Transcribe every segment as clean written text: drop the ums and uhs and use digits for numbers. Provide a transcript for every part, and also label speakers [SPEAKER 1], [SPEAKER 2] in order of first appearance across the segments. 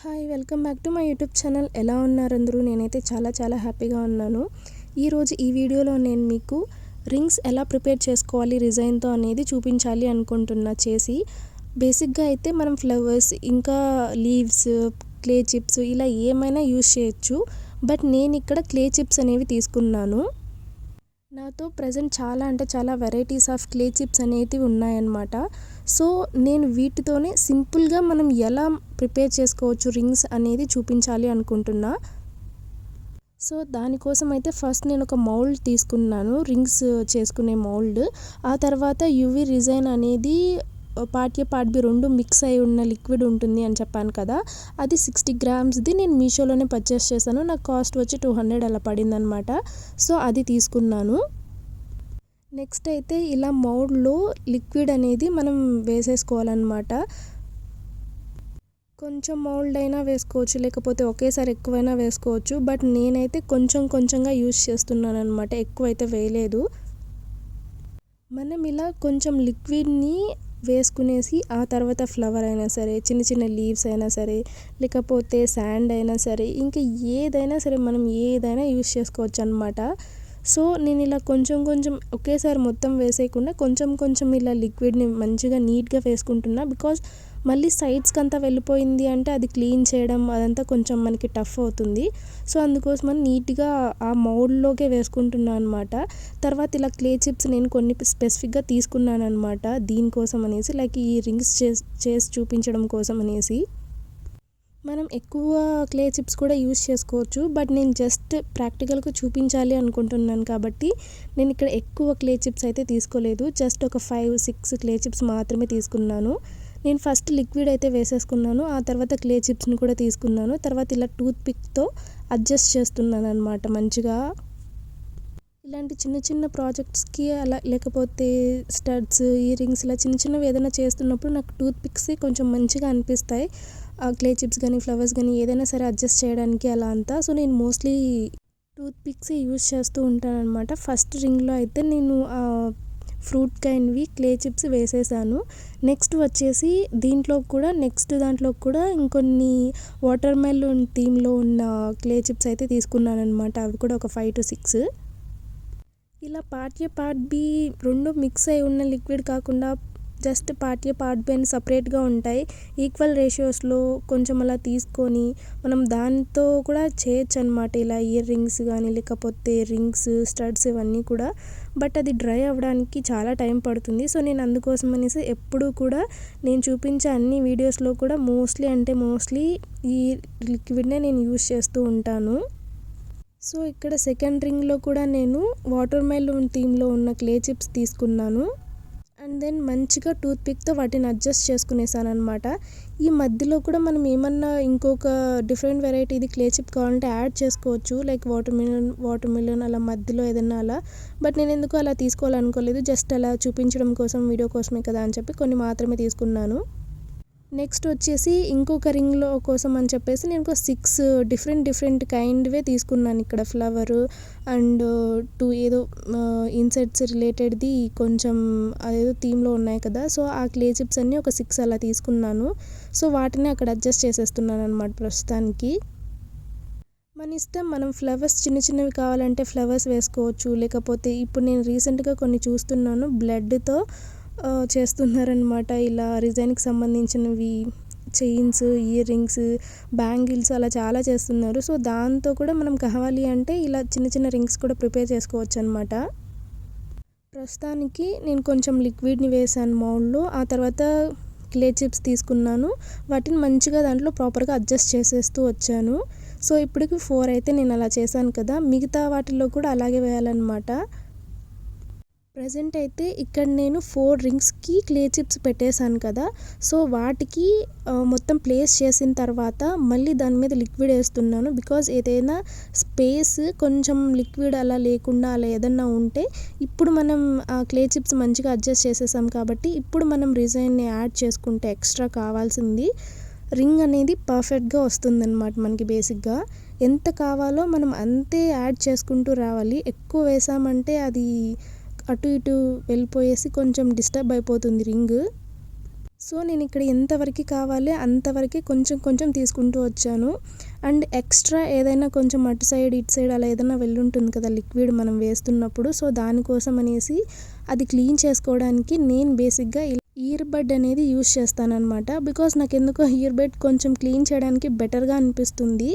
[SPEAKER 1] Hi welcome back to my YouTube channel. ఎలా ఉన్నారు అందరూ? నేనైతే చాలా హ్యాపీగా ఉన్నాను. ఈరోజు ఈ వీడియోలో నేను మీకు రింగ్స్ ఎలా ప్రిపేర్ చేసుకోవాలి రిజైన్తో అనేది చూపించాలి అనుకుంటున్నా చేసి. బేసిక్గా అయితే మనం ఫ్లవర్స్ ఇంకా లీవ్స్, క్లే చిప్స్ ఇలా ఏమైనా యూస్ చేయొచ్చు. బట్ నేను ఇక్కడ క్లే చిప్స్ అనేవి తీసుకున్నాను. నాతో ప్రజెంట్ చాలా వెరైటీస్ ఆఫ్ క్లే చిప్స్ అనేవి ఉన్నాయన్నమాట. సో నేను వీటితోనే సింపుల్గా మనం ఎలా ప్రిపేర్ చేసుకోవచ్చు రింగ్స్ అనేది చూపించాలి అనుకుంటున్నా. సో దానికోసం అయితే ఫస్ట్ నేను ఒక మౌల్డ్ తీసుకున్నాను, రింగ్స్ చేసుకునే మౌల్డ్. ఆ తర్వాత యువి రిజైన్ అనేది పార్ట్ ఏ పార్ట్ బి రెండు మిక్స్ అయి ఉన్న లిక్విడ్ ఉంటుంది అని చెప్పాను కదా, అది 60 గ్రామ్స్ది నేను మీషోలోనే పర్చేస్ చేశాను. నాకు కాస్ట్ వచ్చి 200 అలా పడిందనమాట. సో అది తీసుకున్నాను. నెక్స్ట్ అయితే ఇలా మౌల్డ్లో లిక్విడ్ అనేది మనం వేసేసుకోవాలన్నమాట. కొంచెం మౌల్డ్ అయినా వేసుకోవచ్చు, లేకపోతే ఒకేసారి ఎక్కువైనా వేసుకోవచ్చు. బట్ నేనైతే కొంచెంగా యూస్ చేస్తున్నాను అనమాట, ఎక్కువైతే వేయలేదు. మనం ఇలా కొంచెం లిక్విడ్ని వేసుకునేసి ఆ తర్వాత ఫ్లవర్ అయినా సరే, చిన్న లీవ్స్ అయినా సరే, లేకపోతే శాండ్ అయినా సరే, ఇంకా ఏదైనా సరే మనం ఏదైనా యూస్ చేసుకోవచ్చు అనమాట. సో నేను ఇలా కొంచెం ఒకేసారి మొత్తం వేసేయకుండా కొంచెం ఇలా లిక్విడ్ని మంచిగా నీట్గా వేసుకుంటున్నా. బికాజ్ మళ్ళీ సైడ్స్కి అంతా వెళ్ళిపోయింది అంటే అది క్లీన్ చేయడం అదంతా కొంచెం మనకి టఫ్ అవుతుంది. సో అందుకోసమని నీట్గా ఆ మౌల్డ్లోకే వేసుకుంటున్నాను అనమాట. తర్వాత ఇలా క్లే చిప్స్ నేను కొన్ని స్పెసిఫిక్గా తీసుకున్నాను అనమాట దీనికోసం అనేసి, లైక్ ఈ రింగ్స్ చేసి చూపించడం కోసం అనేసి. మనం ఎక్కువ క్లే చిప్స్ కూడా యూస్ చేసుకోవచ్చు. బట్ నేను జస్ట్ ప్రాక్టికల్గా చూపించాలి అనుకుంటున్నాను కాబట్టి నేను ఇక్కడ ఎక్కువ క్లే చిప్స్ అయితే తీసుకోలేదు. జస్ట్ ఒక 5-6 క్లే చిప్స్ మాత్రమే తీసుకున్నాను. నేను ఫస్ట్ లిక్విడ్ అయితే వేసేసుకున్నాను, ఆ తర్వాత క్లే చిప్స్ని కూడా తీసుకున్నాను. తర్వాత ఇలా టూత్ పిక్తో అడ్జస్ట్ చేస్తున్నాను అనమాట మంచిగా. ఇలాంటి చిన్న ప్రాజెక్ట్స్కి అలా, లేకపోతే స్టడ్స్, ఇయర్ రింగ్స్ ఇలా చిన్నవి ఏదైనా చేస్తున్నప్పుడు నాకు టూత్ పిక్స్ కొంచెం మంచిగా అనిపిస్తాయి. క్లే చిప్స్ కానీ ఫ్లవర్స్ కానీ ఏదైనా సరే అడ్జస్ట్ చేయడానికి అలా అంతా. సో నేను మోస్ట్లీ టూత్ పిక్స్ యూస్ చేస్తూ ఉంటాను అనమాట. ఫస్ట్ రింగ్లో అయితే నేను ఫ్రూట్ కైండ్వి క్లే చిప్స్ వేసేసాను. నెక్స్ట్ వచ్చేసి నెక్స్ట్ దాంట్లో కూడా ఇంకొన్ని వాటర్ మెలన్ థీమ్లో ఉన్న క్లే చిప్స్ అయితే తీసుకున్నాను అనమాట. అవి కూడా ఒక 5-6. ఇలా పార్ట్ ఏ పార్ట్ బి రెండు మిక్స్ అయి ఉన్న లిక్విడ్ కాకుండా just part A part B అని సపరేట్గా ఉంటాయి. ఈక్వల్ రేషియోస్లో కొంచెం అలా తీసుకొని మనం దాంతో కూడా చేయొచ్చు అనమాట. ఇలా ఇయర్ రింగ్స్ కానీ, లేకపోతే రింగ్స్, స్టడ్స్ ఇవన్నీ కూడా. బట్ అది డ్రై అవ్వడానికి చాలా టైం పడుతుంది. సో నేను అందుకోసం అనేసి ఎప్పుడూ కూడా నేను చూపించే అన్ని వీడియోస్లో కూడా మోస్ట్లీ ఈ లిక్విడ్నే నేను యూస్ చేస్తూ ఉంటాను. సో ఇక్కడ సెకండ్ రింగ్లో కూడా నేను వాటర్ మెలన్ థీమ్లో ఉన్న క్లే చిప్స్ తీసుకున్నాను. అండ్ దెన్ మంచిగా టూత్ పిక్తో వాటిని అడ్జస్ట్ చేసుకునేసాను అనమాట. ఈ మధ్యలో కూడా మనం ఏమన్నా ఇంకొక డిఫరెంట్ వెరైటీది క్లే చిప్ కావాలంటే యాడ్ చేసుకోవచ్చు, లైక్ వాటర్ మిలన్ అలా మధ్యలో ఏదన్నా అలా. బట్ నేను ఎందుకు అలా తీసుకోవాలనుకోలేదు, జస్ట్ అలా చూపించడం కోసం, వీడియో కోసమే కదా అని చెప్పి కొన్ని మాత్రమే తీసుకున్నాను. నెక్స్ట్ వచ్చేసి ఇంకొక రింగ్లో కోసం అని చెప్పేసి నేను ఒక 6 డిఫరెంట్ కైండ్వే తీసుకున్నాను. ఇక్కడ ఫ్లవర్ అండ్ 2 ఏదో ఇన్సెక్ట్స్ రిలేటెడ్ది కొంచెం అదేదో థీమ్లో ఉన్నాయి కదా. సో ఆ క్లే చిప్స్ అన్నీ ఒక 6 అలా తీసుకున్నాను. సో వాటిని అక్కడ అడ్జస్ట్ చేసేస్తున్నాను అనమాట ప్రస్తుతానికి. మన ఇష్టం, మనం ఫ్లవర్స్ చిన్నవి కావాలంటే ఫ్లవర్స్ వేసుకోవచ్చు, లేకపోతే ఇప్పుడు నేను రీసెంట్గా కొన్ని చూస్తున్నాను బ్లడ్తో చేస్తున్నారనమాట. ఇలా రిజైన్కి సంబంధించినవి చైన్స్, ఇయర్ రింగ్స్, బ్యాంగిల్స్ అలా చాలా చేస్తున్నారు. సో దాంతో కూడా మనం కావాలి అంటే ఇలా చిన్న రింగ్స్ కూడా ప్రిపేర్ చేసుకోవచ్చు అనమాట. ప్రస్తుతానికి నేను కొంచెం లిక్విడ్ని వేసాను మౌల్డ్లో, ఆ తర్వాత క్లే చిప్స్ తీసుకున్నాను. వాటిని మంచిగా దాంట్లో ప్రాపర్గా అడ్జస్ట్ చేసేస్తూ వచ్చాను. సో ఇప్పటికి 4 అయితే నేను అలా చేశాను కదా, మిగతా వాటిల్లో కూడా అలాగే వేయాలన్నమాట. ప్రజెంట్ అయితే ఇక్కడ నేను 4 రింగ్స్కి క్లే చిప్స్ పెట్టేశాను కదా. సో వాటికి మొత్తం ప్లేస్ చేసిన తర్వాత మళ్ళీ దాని మీద లిక్విడ్ వేస్తున్నాను. బికాజ్ ఏదైనా స్పేస్ కొంచెం లిక్విడ్ అలా లేకుండా అలా ఏదన్నా ఉంటే, ఇప్పుడు మనం ఆ క్లే చిప్స్ మంచిగా అడ్జస్ట్ చేసేసాం కాబట్టి ఇప్పుడు మనం రిజైన్ని యాడ్ చేసుకుంటే ఎక్స్ట్రా కావాల్సింది రింగ్ అనేది పర్ఫెక్ట్గా వస్తుందన్నమాట. మనకి బేసిక్గా ఎంత కావాలో మనం అంతే యాడ్ చేసుకుంటూ రావాలి. ఎక్కువ వేసామంటే అది అటు ఇటు వెళ్ళిపోయేసి కొంచెం డిస్టర్బ్ అయిపోతుంది రింగ్. సో నేను ఇక్కడ ఎంతవరకు కావాలి అంతవరకు కొంచెం కొంచెం తీసుకుంటూ వచ్చాను. అండ్ ఎక్స్ట్రా ఏదైనా కొంచెం అటు సైడ్ ఇటు సైడ్ అలా ఏదైనా వెళ్ళుంటుంది కదా లిక్విడ్ మనం వేస్తున్నప్పుడు. సో దానికోసం అనేసి అది క్లీన్ చేసుకోవడానికి నేను బేసిక్గా ఇయర్ బడ్ అనేది యూస్ చేస్తానన్నమాట. బికాస్ నాకు ఎందుకో ఇయర్ బడ్ కొంచెం క్లీన్ చేయడానికి బెటర్గా అనిపిస్తుంది.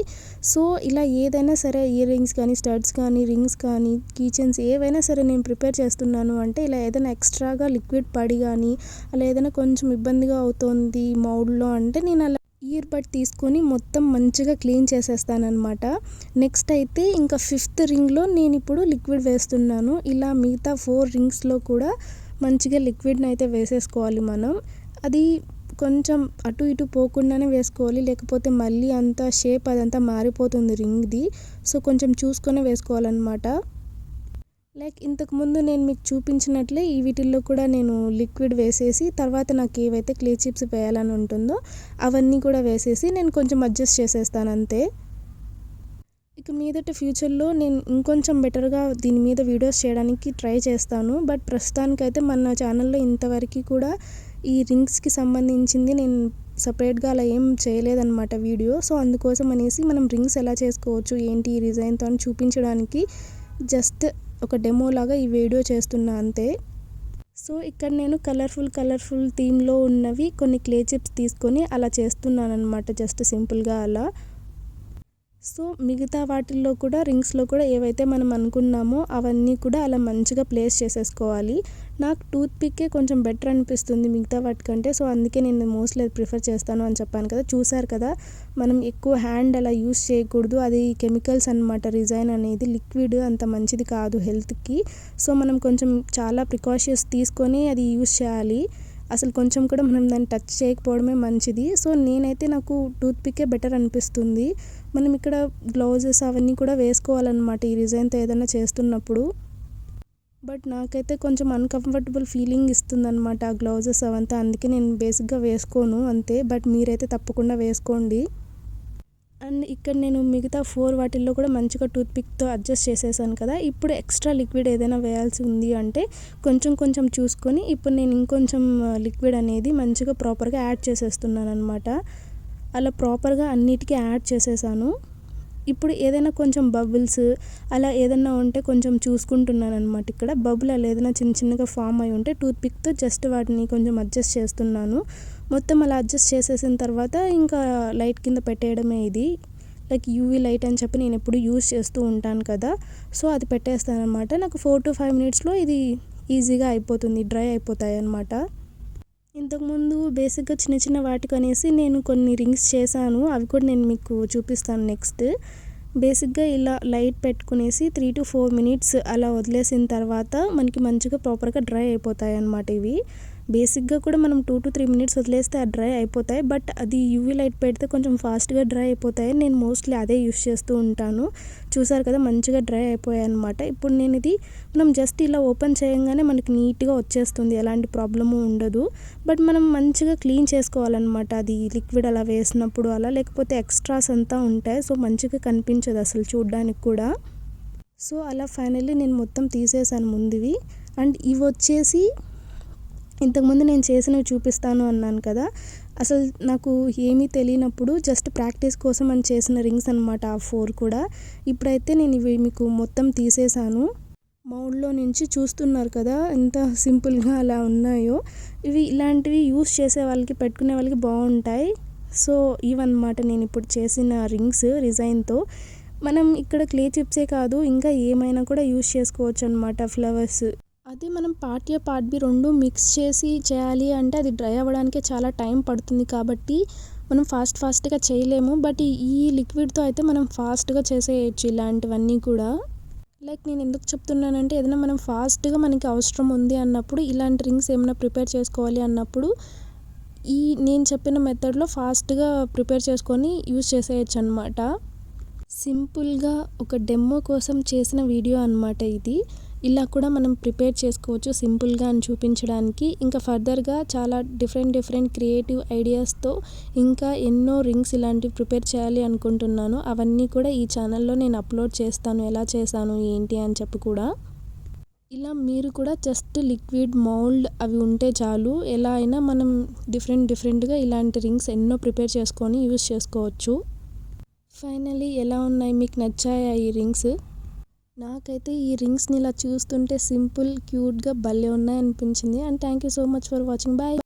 [SPEAKER 1] సో ఇలా ఏదైనా సరే ఇయర్ రింగ్స్ కానీ స్టడ్స్ కానీ రింగ్స్ కానీ కీ చైన్స్ ఏవైనా సరే నేను ప్రిపేర్ చేస్తున్నాను అంటే ఇలా ఏదైనా ఎక్స్ట్రాగా లిక్విడ్ పడి కానీ అలా ఏదైనా కొంచెం ఇబ్బందిగా అవుతుంది మౌల్డ్లో అంటే నేను అలా ఇయర్ బడ్ తీసుకొని మొత్తం మంచిగా క్లీన్ చేసేస్తానన్నమాట. నెక్స్ట్ అయితే ఇంకా 5th రింగ్లో నేను ఇప్పుడు లిక్విడ్ వేస్తున్నాను. ఇలా మిగతా 4 రింగ్స్లో కూడా మంచిగా లిక్విడ్ని అయితే వేసేసుకోవాలి మనం. అది కొంచెం అటు ఇటు పోకుండానే వేసుకోవాలి, లేకపోతే మళ్ళీ అంతా షేప్ అదంతా మారిపోతుంది రింగ్ది. సో కొంచెం చూసుకొని వేసుకోవాలన్నమాట. లైక్ ఇంతకుముందు నేను మీకు చూపించినట్లే ఈ వీటిల్లో కూడా నేను లిక్విడ్ వేసేసి తర్వాత నాకు ఏవైతే క్లే చిప్స్ వేయాలని ఉంటుందో అవన్నీ కూడా వేసేసి నేను కొంచెం అడ్జస్ట్ చేసేస్తాను అంతే. ఇక మీదట ఫ్యూచర్లో నేను ఇంకొంచెం బెటర్గా దీని మీద వీడియోస్ చేయడానికి ట్రై చేస్తాను. బట్ ప్రస్తుతానికైతే మన ఛానల్లో ఇంతవరకు కూడా ఈ రింగ్స్కి సంబంధించింది నేను సపరేట్గా అలా ఏం చేయలేదన్నమాట వీడియో. సో అందుకోసం అనేసి మనం రింగ్స్ ఎలా చేసుకోవచ్చు ఏంటి ఈ డిజైన్తో అని చూపించడానికి జస్ట్ ఒక డెమో లాగా ఈ వీడియో చేస్తున్నా అంతే. సో ఇక్కడ నేను కలర్ఫుల్ థీమ్లో ఉన్నవి కొన్ని క్లే చిప్స్ తీసుకొని అలా చేస్తున్నాను అనమాట, జస్ట్ సింపుల్గా అలా. సో మిగతా వాటిల్లో కూడా రింగ్స్లో కూడా ఏవైతే మనం అనుకున్నామో అవన్నీ కూడా అలా మంచిగా ప్లేస్ చేసేసుకోవాలి. నాకు టూత్ పిక్కే కొంచెం బెటర్ అనిపిస్తుంది మిగతా వాటికంటే. సో అందుకే నేను మోస్ట్లీ అది ప్రిఫర్ చేస్తాను అని చెప్పాను కదా. చూసారు కదా, మనం ఎక్కువ హ్యాండ్ అలా యూస్ చేయకూడదు, అది కెమికల్స్ అనమాట. రిజైన్ అనేది లిక్విడ్ అంత మంచిది కాదు హెల్త్కి. సో మనం కొంచెం చాలా ప్రికాషన్స్ తీసుకొని అది యూస్ చేయాలి. అసలు కొంచెం కూడా మనం దాన్ని టచ్ చేయకపోవడమే మంచిది. సో నేనైతే నాకు టూత్ పిక్కే బెటర్ అనిపిస్తుంది. మనం ఇక్కడ గ్లౌజెస్ అవన్నీ కూడా వేసుకోవాలన్నమాట ఈ డిజైన్తో ఏదైనా చేస్తున్నప్పుడు. బట్ నాకైతే కొంచెం అన్కంఫర్టబుల్ ఫీలింగ్ ఇస్తుందన్నమాట ఆ గ్లౌజెస్ అవంతా. అందుకే నేను బేసిక్గా వేసుకోను అంతే. బట్ మీరైతే తప్పకుండా వేసుకోండి. అండ్ ఇక్కడ నేను మిగతా 4 వాటిల్లో కూడా మంచిగా టూత్ పిక్తో అడ్జస్ట్ చేసేసాను కదా. ఇప్పుడు ఎక్స్ట్రా లిక్విడ్ ఏదైనా వేయాల్సి ఉంది అంటే కొంచెం చూసుకొని ఇప్పుడు నేను ఇంకొంచెం లిక్విడ్ అనేది మంచిగా ప్రాపర్గా యాడ్ చేసేస్తున్నాను అనమాట. అలా ప్రాపర్గా అన్నిటికీ యాడ్ చేసేసాను. ఇప్పుడు ఏదైనా కొంచెం బబుల్స్ అలా ఏదైనా ఉంటే కొంచెం చూసుకుంటున్నాను అనమాట. ఇక్కడ బబుల్ అలా ఏదైనా చిన్నగా ఫామ్ అయి ఉంటే టూత్ పిక్తో జస్ట్ వాటిని కొంచెం అడ్జస్ట్ చేస్తున్నాను. మొత్తం అలా అడ్జస్ట్ చేసేసిన తర్వాత ఇంకా లైట్ కింద పెట్టేయడమే ఇది. లైక్ యూవీ లైట్ అని చెప్పి నేను ఎప్పుడు యూస్ చేస్తూ ఉంటాను కదా. సో అది పెట్టేస్తాను అనమాట. నాకు 4 to 5 మినిట్స్లో ఇది ఈజీగా అయిపోతుంది, డ్రై అయిపోతాయి అన్నమాట. ఇంతకుముందు బేసిక్గా చిన్న వాటికి అనేసి నేను కొన్ని రింగ్స్ చేశాను, అవి కూడా నేను మీకు చూపిస్తాను నెక్స్ట్. బేసిక్గా ఇలా లైట్ పెట్టుకునేసి 3 to 4 మినిట్స్ అలా వదిలేసిన తర్వాత మనకి మంచిగా ప్రాపర్గా డ్రై అయిపోతాయి అన్నమాట ఇవి. బేసిక్గా కూడా మనం 2 to 3 మినిట్స్ వదిలేస్తే అది డ్రై అయిపోతాయి. బట్ అది యూవీ లైట్ పెడితే కొంచెం ఫాస్ట్గా డ్రై అయిపోతాయి. నేను మోస్ట్లీ అదే యూస్ చేస్తూ ఉంటాను. చూసారు కదా, మంచిగా డ్రై అయిపోయాయి అనమాట. ఇప్పుడు నేను ఇది మనం జస్ట్ ఇలా ఓపెన్ చేయగానే మనకి నీట్గా వచ్చేస్తుంది, ఎలాంటి ప్రాబ్లము ఉండదు. బట్ మనం మంచిగా క్లీన్ చేసుకోవాలన్నమాట అది లిక్విడ్ అలా వేసినప్పుడు అలా, లేకపోతే ఎక్స్ట్రాస్ అంతా ఉంటాయి. సో మంచిగా కనిపించదు అసలు చూడ్డానికి కూడా. సో అలా ఫైనల్లీ నేను మొత్తం తీసేసాను ముందువి. అండ్ ఇవి వచ్చేసి ఇంతకుముందు నేను చేసినవి చూపిస్తాను అన్నాను కదా. అసలు నాకు ఏమీ తెలియనప్పుడు జస్ట్ ప్రాక్టీస్ కోసం అని చేసిన రింగ్స్ అనమాట ఆ 4 కూడా. ఇప్పుడైతే నేను ఇవి మీకు మొత్తం తీసేసాను. మౌల్డ్లో నుంచి చూస్తున్నారు కదా ఎంత సింపుల్గా అలా ఉన్నాయో. ఇవి ఇలాంటివి యూస్ చేసే వాళ్ళకి పెట్టుకునే వాళ్ళకి బాగుంటాయి. సో ఇవన్నమాట నేను ఇప్పుడు చేసిన రింగ్స్ డిజైన్తో. మనం ఇక్కడ క్లే చిప్సే కాదు ఇంకా ఏమైనా కూడా యూస్ చేసుకోవచ్చు అనమాట. ఫ్లవర్స్ అది మనం part A part B 2 mix చేసి చేయాలి అంటే అది డ్రై అవ్వడానికే చాలా టైం పడుతుంది. కాబట్టి మనం ఫాస్ట్గా చేయలేము. బట్ ఈ లిక్విడ్తో అయితే మనం ఫాస్ట్గా చేసేయచ్చు ఇలాంటివన్నీ కూడా. లైక్ నేను ఎందుకు చెప్తున్నానంటే ఏదైనా మనం ఫాస్ట్గా మనకి అవసరం ఉంది అన్నప్పుడు ఇలాంటి రింగ్స్ ఏమైనా ప్రిపేర్ చేసుకోవాలి అన్నప్పుడు ఈ నేను చెప్పిన మెథడ్లో ఫాస్ట్గా ప్రిపేర్ చేసుకొని యూస్ చేసేయచ్చు అనమాట. సింపుల్గా ఒక డెమో కోసం చేసిన వీడియో అనమాట ఇది. ఇలా కూడా మనం ప్రిపేర్ చేసుకోవచ్చు సింపుల్గా అని చూపించడానికి. ఇంకా ఫర్దర్గా చాలా డిఫరెంట్ క్రియేటివ్ ఐడియాస్తో ఇంకా ఎన్నో రింగ్స్ ఇలాంటివి ప్రిపేర్ చేయాలి అనుకుంటున్నాను. అవన్నీ కూడా ఈ ఛానల్లో నేను అప్లోడ్ చేస్తాను, ఎలా చేశాను ఏంటి అని చెప్పి కూడా. ఇలా మీరు కూడా జస్ట్ లిక్విడ్ మౌల్డ్ అవి ఉంటే చాలు, ఎలా అయినా మనం డిఫరెంట్గా ఇలాంటి రింగ్స్ ఎన్నో ప్రిపేర్ చేసుకొని యూస్ చేసుకోవచ్చు. ఫైనలీ ఎలా ఉన్నాయి, మీకు నచ్చాయా ఈ రింగ్స్? నాకైతే ఈ రింగ్స్ని ఇలా చూస్తుంటే సింపుల్ క్యూట్గా భలే ఉన్నాయి అనిపించింది. And thank you so much for watching. Bye.